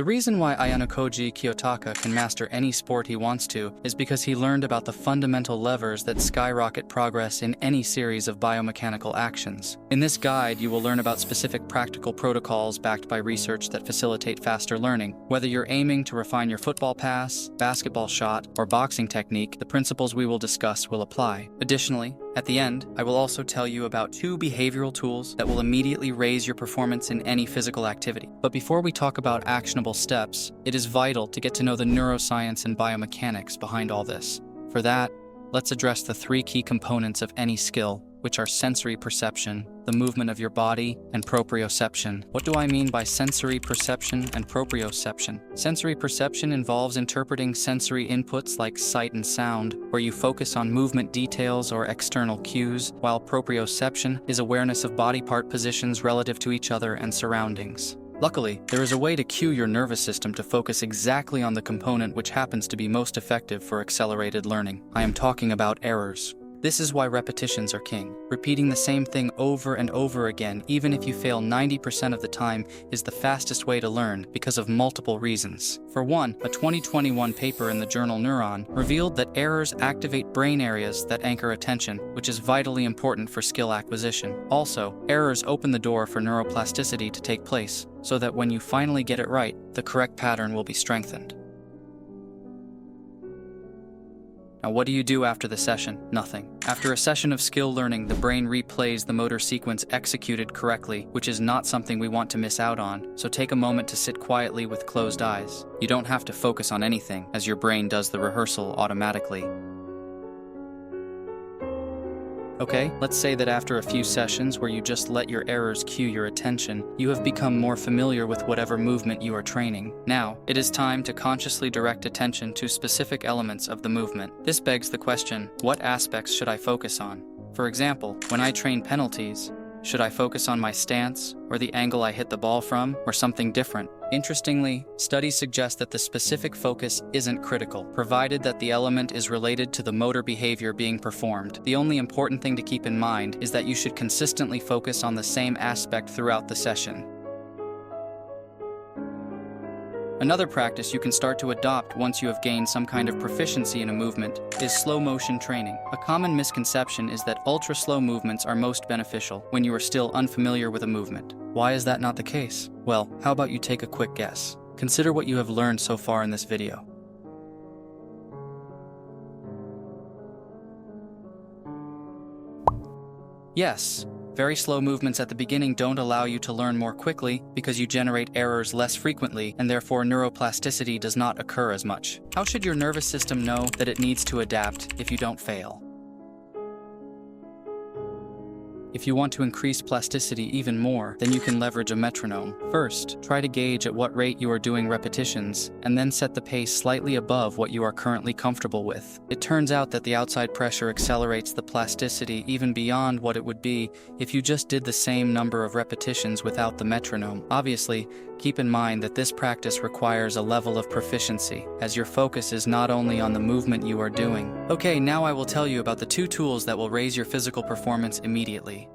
The reason why Ayanokoji Kiyotaka can master any sport he wants to is because he learned about the fundamental levers that skyrocket progress in any series of biomechanical actions. In this guide, you will learn about specific practical protocols backed by research that facilitate faster learning. Whether you're aiming to refine your football pass, basketball shot, or boxing technique, the principles we will discuss will apply. Additionally, at the end, I will also tell you about 2 behavioral tools that will immediately raise your performance in any physical activity. But before we talk about actionable steps, it is vital to get to know the neuroscience and biomechanics behind all this. For that, let's address the 3 key components of any skill, which are sensory perception, the movement of your body, and proprioception. What do I mean by sensory perception and proprioception? Sensory perception involves interpreting sensory inputs like sight and sound, where you focus on movement details or external cues, while proprioception is awareness of body part positions relative to each other and surroundings. Luckily, there is a way to cue your nervous system to focus exactly on the component which happens to be most effective for accelerated learning. I am talking about errors. This is why repetitions are king. Repeating the same thing over and over again, even if you fail 90% of the time, is the fastest way to learn because of multiple reasons. For one, a 2021 paper in the journal Neuron revealed that errors activate brain areas that anchor attention, which is vitally important for skill acquisition. Also, errors open the door for neuroplasticity to take place, so that when you finally get it right, the correct pattern will be strengthened. Now, what do you do after the session? Nothing. After a session of skill learning, the brain replays the motor sequence executed correctly, which is not something we want to miss out on, so take a moment to sit quietly with closed eyes. You don't have to focus on anything, as your brain does the rehearsal automatically. Okay, let's say that after a few sessions where you just let your errors cue your attention, you have become more familiar with whatever movement you are training. Now, it is time to consciously direct attention to specific elements of the movement. This begs the question, what aspects should I focus on? For example, when I train penalties, should I focus on my stance, or the angle I hit the ball from, or something different? Interestingly, studies suggest that the specific focus isn't critical, provided that the element is related to the motor behavior being performed. The only important thing to keep in mind is that you should consistently focus on the same aspect throughout the session. Another practice you can start to adopt once you have gained some kind of proficiency in a movement is slow motion training. A common misconception is that ultra-slow movements are most beneficial when you are still unfamiliar with a movement. Why is that not the case? Well, how about you take a quick guess? Consider what you have learned so far in this video. Yes. Very slow movements at the beginning don't allow you to learn more quickly because you generate errors less frequently and therefore neuroplasticity does not occur as much. How should your nervous system know that it needs to adapt if you don't fail? If you want to increase plasticity even more, then you can leverage a metronome. First, try to gauge at what rate you are doing repetitions, and then set the pace slightly above what you are currently comfortable with. It turns out that the outside pressure accelerates the plasticity even beyond what it would be if you just did the same number of repetitions without the metronome. Obviously, keep in mind that this practice requires a level of proficiency, as your focus is not only on the movement you are doing. Okay, now I will tell you about the 2 tools that will raise your physical performance immediately.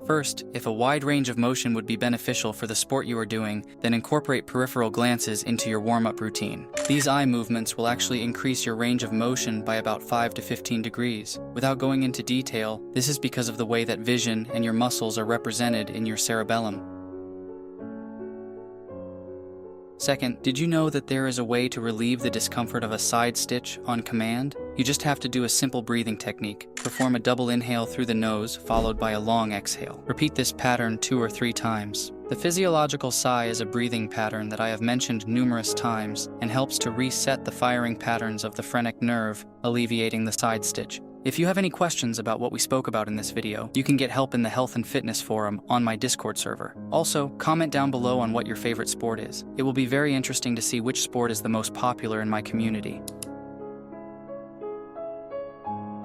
First, if a wide range of motion would be beneficial for the sport you are doing, then incorporate peripheral glances into your warm-up routine. These eye movements will actually increase your range of motion by about 5 to 15 degrees. Without going into detail, this is because of the way that vision and your muscles are represented in your cerebellum. Second, did you know that there is a way to relieve the discomfort of a side stitch on command? You just have to do a simple breathing technique. Perform a double inhale through the nose, followed by a long exhale. Repeat this pattern 2 or 3 times. The physiological sigh is a breathing pattern that I have mentioned numerous times and helps to reset the firing patterns of the phrenic nerve, alleviating the side stitch. If you have any questions about what we spoke about in this video, you can get help in the Health and Fitness Forum on my Discord server. Also, comment down below on what your favorite sport is. It will be very interesting to see which sport is the most popular in my community.